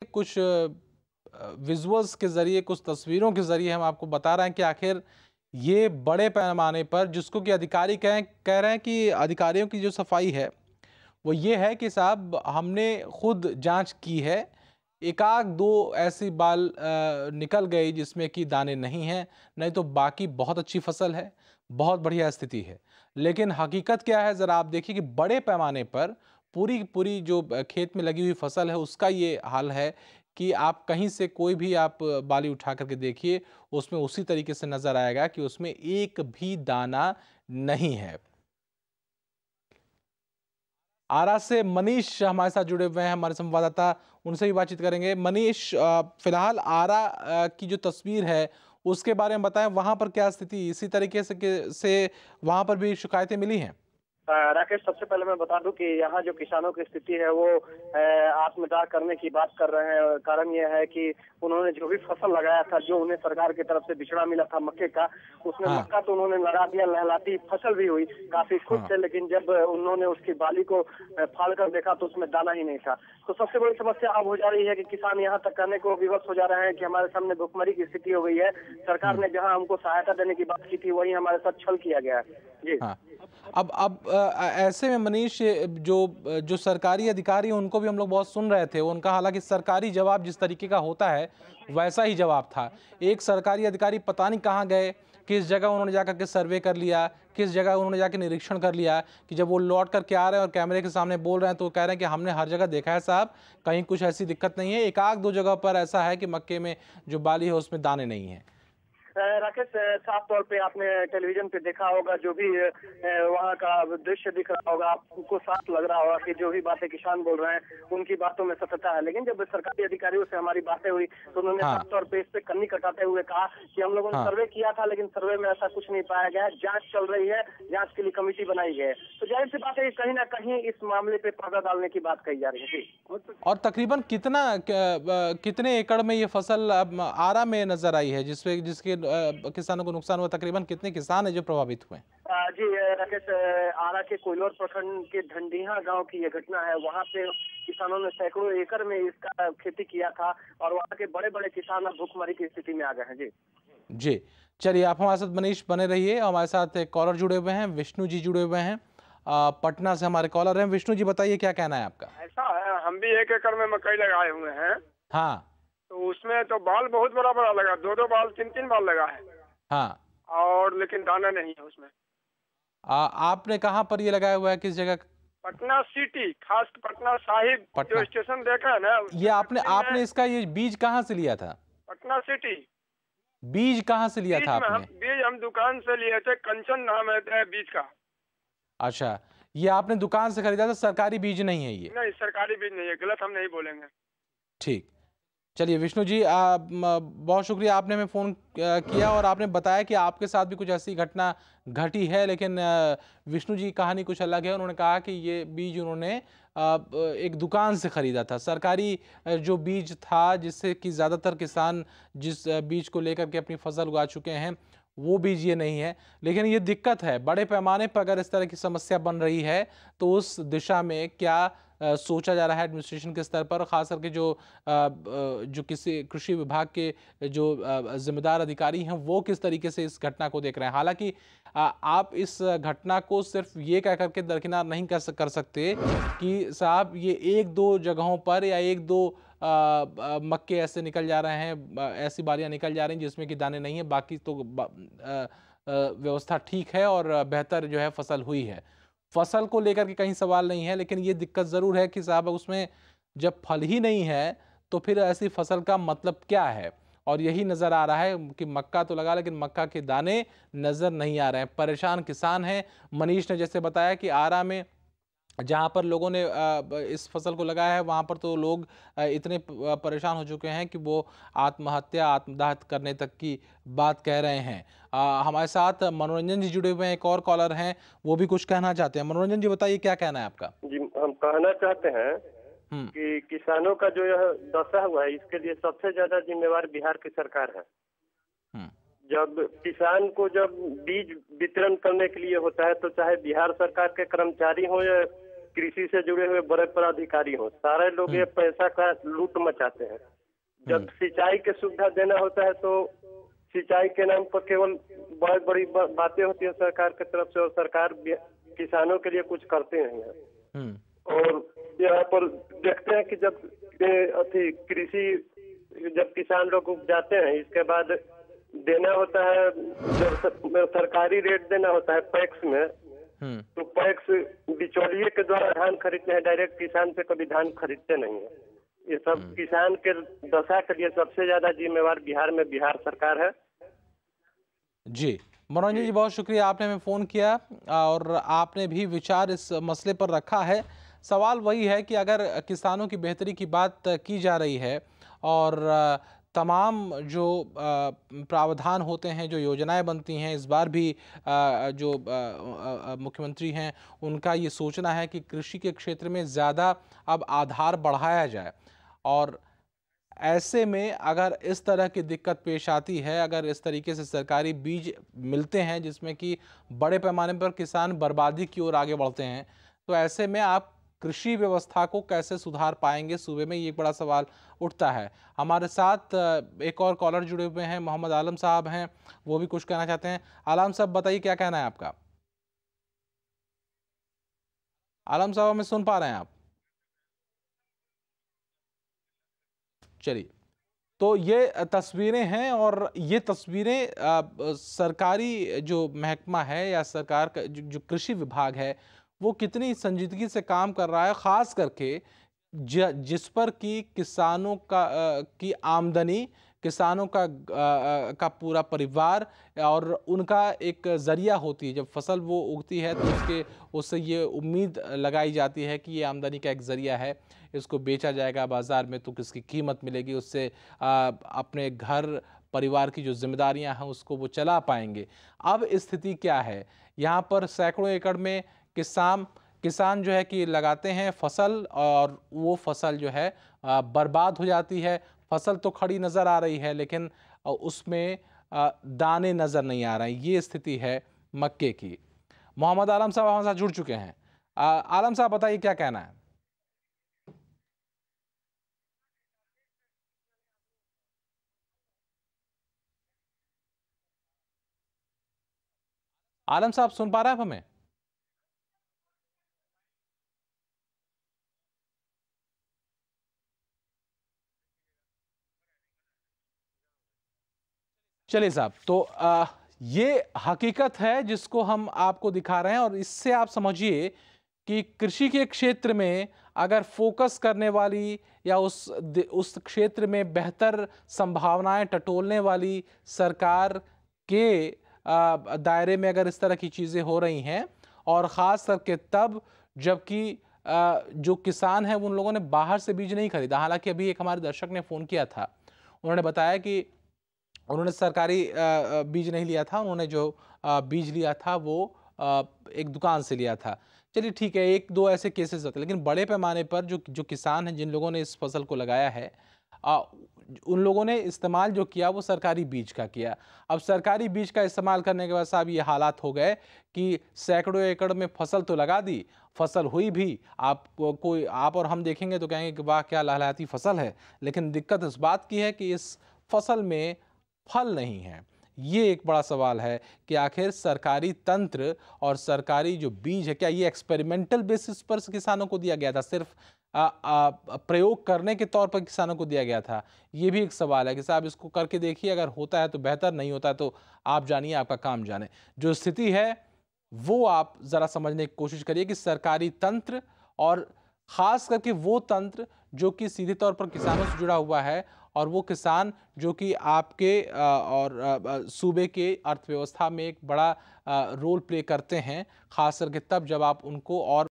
कुछ विजुअल्स के ज़रिए, कुछ तस्वीरों के ज़रिए हम आपको बता रहे हैं कि आखिर ये बड़े पैमाने पर जिसको कि अधिकारी कह रहे हैं कि अधिकारियों की जो सफाई है वो ये है कि साहब हमने खुद जांच की है, एकाक दो ऐसी बाल निकल गई जिसमें कि दाने नहीं हैं, नहीं तो बाकी बहुत अच्छी फसल है, बहुत बढ़िया स्थिति है। लेकिन हकीकत क्या है ज़रा आप देखिए कि बड़े पैमाने पर पूरी पूरी जो खेत में लगी हुई फसल है उसका ये हाल है कि आप कहीं से कोई भी आप बाली उठा करके देखिए, उसमें उसी तरीके से नजर आएगा कि उसमें एक भी दाना नहीं है। आरा से मनीष हमारे साथ जुड़े हुए हैं, हमारे संवाददाता, उनसे भी बातचीत करेंगे। मनीष, फिलहाल आरा की जो तस्वीर है उसके बारे में बताएं, वहां पर क्या स्थिति, इसी तरीके से वहां पर भी शिकायतें मिली हैं? राकेश, सबसे पहले मैं बता दूं कि यहाँ जो किसानों की स्थिति है वो आत्मदाह करने की बात कर रहे हैं। कारण यह है कि उन्होंने जो भी फसल लगाया था, जो उन्हें सरकार की तरफ से बिचड़ा मिला था मक्के का, उसमें हाँ। मक्का तो उन्होंने लगा दिया, लहलाती फसल भी हुई, काफी खुश हाँ। थे। लेकिन जब उन्होंने उसकी बाली को फाड़ कर देखा तो उसमें दाना ही नहीं था। तो सबसे बड़ी समस्या अब हो जा रही है कि किसान यहाँ तक कहने को विवश हो जा रहे हैं कि हमारे सामने भुखमरी की स्थिति हो गई है। सरकार ने जहाँ हमको सहायता देने की बात की थी वही हमारे साथ छल किया गया है। जी हाँ। अब ऐसे में मनीष, जो जो सरकारी अधिकारी हैं उनको भी हम लोग बहुत सुन रहे थे, उनका हालांकि सरकारी जवाब जिस तरीके का होता है वैसा ही जवाब था। एक सरकारी अधिकारी पता नहीं कहाँ गए, किस जगह उन्होंने जाकर के सर्वे कर लिया, किस जगह उन्होंने जाकर निरीक्षण कर लिया कि जब वो लौट करके आ रहे हैं और कैमरे के सामने बोल रहे हैं तो वो कह रहे हैं कि हमने हर जगह देखा है साहब, कहीं कुछ ऐसी दिक्कत नहीं है, एकाक दो जगह पर ऐसा है कि मक्के में जो बाली है उसमें दाने नहीं है। राकेश, साफ तौर पे आपने टेलीविजन पे देखा होगा, जो भी वहाँ का दृश्य दिख रहा होगा, आपको साफ लग रहा होगा कि जो भी बातें किसान बोल रहे हैं उनकी बातों में सत्यता है। लेकिन जब सरकारी अधिकारियों से हमारी बातें हुई तो उन्होंने हाँ। साफ तौर पे इस पे कन्नी कटाते हुए कहा कि हम लोगों ने हाँ। सर्वे किया था लेकिन सर्वे में ऐसा कुछ नहीं पाया गया है, जांच चल रही है, जांच के लिए कमेटी बनाई गई है। तो जाहिर सी बात है कहीं ना कहीं इस मामले पे पर्दा डालने की बात कही जा रही है। और तकरीबन कितने एकड़ में ये फसल अब आरा में नजर आई है, जिसके किसानों को नुकसान हुआ? तकरीबन कितने किसान है जो प्रभावित हुए? जी राकेश, आरा के कोइलोर प्रखंड के ढंडीहा गांव की ये घटना है। वहां पे किसानों ने सैकड़ों एकड़ में इसका खेती किया था और वहां के बड़े बड़े किसान अब भुखमरी की स्थिति में आ गए हैं। जी जी, चलिए आप हमारे साथ मनीष बने रहिए। हमारे साथ एक कॉलर जुड़े हुए हैं, विष्णु जी जुड़े हुए हैं, पटना से हमारे कॉलर हैं। विष्णु जी बताइए क्या कहना है आपका? ऐसा है, हम भी 1 एकड़ में मकई लगाए हुए हैं। हाँ। तो उसमें तो बाल बहुत बड़ा बड़ा लगा, दो दो बाल, तीन तीन बाल लगा है। हाँ। और लेकिन दाना नहीं है उसमें। आपने कहाँ पर ये लगाया हुआ है, किस जगह? पटना सिटी, खास पटना साहिब पटना। जो स्टेशन देखा है ना, ये आपने इसका ये बीज कहाँ से लिया था? पटना सिटी बीज कहाँ से लिया बीज था में आपने? बीज हम दुकान से लिए थे, कंचन नाम है बीज का। अच्छा, ये आपने दुकान से खरीदा था, सरकारी बीज नहीं है ये? नहीं, सरकारी बीज नहीं है, गलत हम नहीं बोलेंगे। ठीक। चलिए विष्णु जी, बहुत शुक्रिया, आपने हमें फ़ोन किया और आपने बताया कि आपके साथ भी कुछ ऐसी घटना घटी है। लेकिन विष्णु जी की कहानी कुछ अलग है। उन्होंने कहा कि ये बीज उन्होंने एक दुकान से ख़रीदा था। सरकारी जो बीज था, जिससे कि ज़्यादातर किसान जिस बीज को लेकर के अपनी फसल उगा चुके हैं, वो बीज ये नहीं है। लेकिन ये दिक्कत है, बड़े पैमाने पर अगर इस तरह की समस्या बन रही है तो उस दिशा में क्या सोचा जा रहा है एडमिनिस्ट्रेशन के स्तर पर, खास करके जो किसी कृषि विभाग के जो जिम्मेदार अधिकारी हैं वो किस तरीके से इस घटना को देख रहे हैं? हालांकि आप इस घटना को सिर्फ ये कह करके दरकिनार नहीं कर सकते कि साहब ये एक दो जगहों पर या एक दो मक्के ऐसे निकल जा रहे हैं, ऐसी बालियां निकल जा रही हैं जिसमें कि दाने नहीं है, बाकी तो व्यवस्था ठीक है और बेहतर जो है फसल हुई है। फसल को लेकर के कहीं सवाल नहीं है, लेकिन ये दिक्कत ज़रूर है कि साहब उसमें जब फल ही नहीं है तो फिर ऐसी फसल का मतलब क्या है? और यही नज़र आ रहा है कि मक्का तो लगा लेकिन मक्का के दाने नज़र नहीं आ रहे हैं। परेशान किसान हैं। मनीष ने जैसे बताया कि आरा में जहाँ पर लोगों ने इस फसल को लगाया है वहाँ पर तो लोग इतने परेशान हो चुके हैं कि वो आत्महत्या, आत्मदाह करने तक की बात कह रहे हैं। हमारे साथ मनोरंजन जी जुड़े हुए हैं, एक और कॉलर हैं, वो भी कुछ कहना चाहते हैं। मनोरंजन जी बताइए क्या कहना है आपका? जी, हम कहना चाहते हैं कि किसानों का जो यह दशा हुआ है इसके लिए सबसे ज्यादा जिम्मेवार बिहार की सरकार है। जब किसान को जब बीज वितरण करने के लिए होता है तो चाहे बिहार सरकार के कर्मचारी हो या कृषि से जुड़े हुए बड़े पदाधिकारी हो, सारे लोग ये पैसा का लूट मचाते हैं। जब सिंचाई की सुविधा देना होता है तो सिंचाई के नाम पर केवल बहुत बड़ी बातें होती है सरकार की तरफ से, और सरकार किसानों के लिए कुछ करते नहीं है। और यहाँ पर देखते हैं कि जब कृषि जब किसान लोग उपजाते हैं, इसके बाद देना होता है, जब सरकारी रेट देना होता है पैक्स में, तो पैक्स बिचौलिए के द्वारा धान खरीदते हैं, डायरेक्ट किसान से कभी धान खरीदते नहीं है। ये सब किसान के दशा के लिए सबसे ज्यादा जिम्मेवार बिहार में बिहार सरकार है। जी मनोरंजन जी, बहुत शुक्रिया, आपने हमें फ़ोन किया और आपने भी विचार इस मसले पर रखा है। सवाल वही है कि अगर किसानों की बेहतरी की बात की जा रही है और तमाम जो प्रावधान होते हैं, जो योजनाएं बनती हैं, इस बार भी जो मुख्यमंत्री हैं उनका ये सोचना है कि कृषि के क्षेत्र में ज़्यादा अब आधार बढ़ाया जाए, और ऐसे में अगर इस तरह की दिक्कत पेश आती है, अगर इस तरीके से सरकारी बीज मिलते हैं जिसमें कि बड़े पैमाने पर किसान बर्बादी की ओर आगे बढ़ते हैं, तो ऐसे में आप कृषि व्यवस्था को कैसे सुधार पाएंगे सूबे में, ये एक बड़ा सवाल उठता है। हमारे साथ एक और कॉलर जुड़े हुए हैं, मोहम्मद आलम साहब हैं, वो भी कुछ कहना चाहते हैं। आलम साहब बताइए, क्या कहना है आपका? आलम साहब हमें सुन पा रहे हैं आप? चलिए, तो ये तस्वीरें हैं और ये तस्वीरें सरकारी जो महकमा है या सरकार का जो कृषि विभाग है वो कितनी संजीदगी से काम कर रहा है, ख़ास करके जिस पर कि किसानों की आमदनी, किसानों का पूरा परिवार और उनका एक ज़रिया होती है। जब फसल वो उगती है तो उससे ये उम्मीद लगाई जाती है कि ये आमदनी का एक ज़रिया है, इसको बेचा जाएगा बाज़ार में तो किसकी कीमत मिलेगी, उससे अपने घर परिवार की जो जिम्मेदारियां हैं उसको वो चला पाएंगे। अब स्थिति क्या है, यहाँ पर सैकड़ों एकड़ में किसान जो है कि लगाते हैं फसल, और वो फसल जो है बर्बाद हो जाती है। फसल तो खड़ी नज़र आ रही है लेकिन उसमें दाने नज़र नहीं आ रहे हैं। ये स्थिति है मक्के की। मोहम्मद आलम साहब हमारे साथ जुड़ चुके हैं। आलम साहब बताइए, क्या कहना है? आलम साहब सुन पा रहे हैं आप हमें? चलिए साहब, तो ये हकीकत है जिसको हम आपको दिखा रहे हैं, और इससे आप समझिए कि कृषि के क्षेत्र में अगर फोकस करने वाली या उस क्षेत्र में बेहतर संभावनाएं टटोलने वाली सरकार के दायरे में अगर इस तरह की चीज़ें हो रही हैं, और ख़ास करके तब जबकि जो किसान हैं उन लोगों ने बाहर से बीज नहीं खरीदा। हालांकि अभी एक हमारे दर्शक ने फ़ोन किया था, उन्होंने बताया कि उन्होंने सरकारी बीज नहीं लिया था, उन्होंने जो बीज लिया था वो एक दुकान से लिया था। चलिए ठीक है, एक दो ऐसे केसेस होते हैं, लेकिन बड़े पैमाने पर जो किसान हैं, जिन लोगों ने इस फसल को लगाया है, उन लोगों ने इस्तेमाल जो किया वो सरकारी बीज का किया। अब सरकारी बीज का इस्तेमाल करने के बाद साहब ये हालात हो गए कि सैकड़ों एकड़ में फसल तो लगा दी, फसल हुई भी, आप और हम देखेंगे तो कहेंगे कि वाह क्या लहलहाती फसल है, लेकिन दिक्कत इस बात की है कि इस फसल में फल नहीं है। ये एक बड़ा सवाल है कि आखिर सरकारी तंत्र और सरकारी जो बीज है, क्या ये एक्सपेरिमेंटल बेसिस पर किसानों को दिया गया था, सिर्फ प्रयोग करने के तौर पर किसानों को दिया गया था? ये भी एक सवाल है कि साहब इसको करके देखिए, अगर होता है तो बेहतर, नहीं होता है तो आप जानिए, आपका काम जाने। जो स्थिति है वो आप ज़रा समझने की कोशिश करिए कि सरकारी तंत्र, और ख़ास करके वो तंत्र जो कि सीधे तौर पर किसानों से जुड़ा हुआ है, और वो किसान जो कि आपके और सूबे के अर्थव्यवस्था में एक बड़ा रोल प्ले करते हैं, ख़ास करके तब जब आप उनको और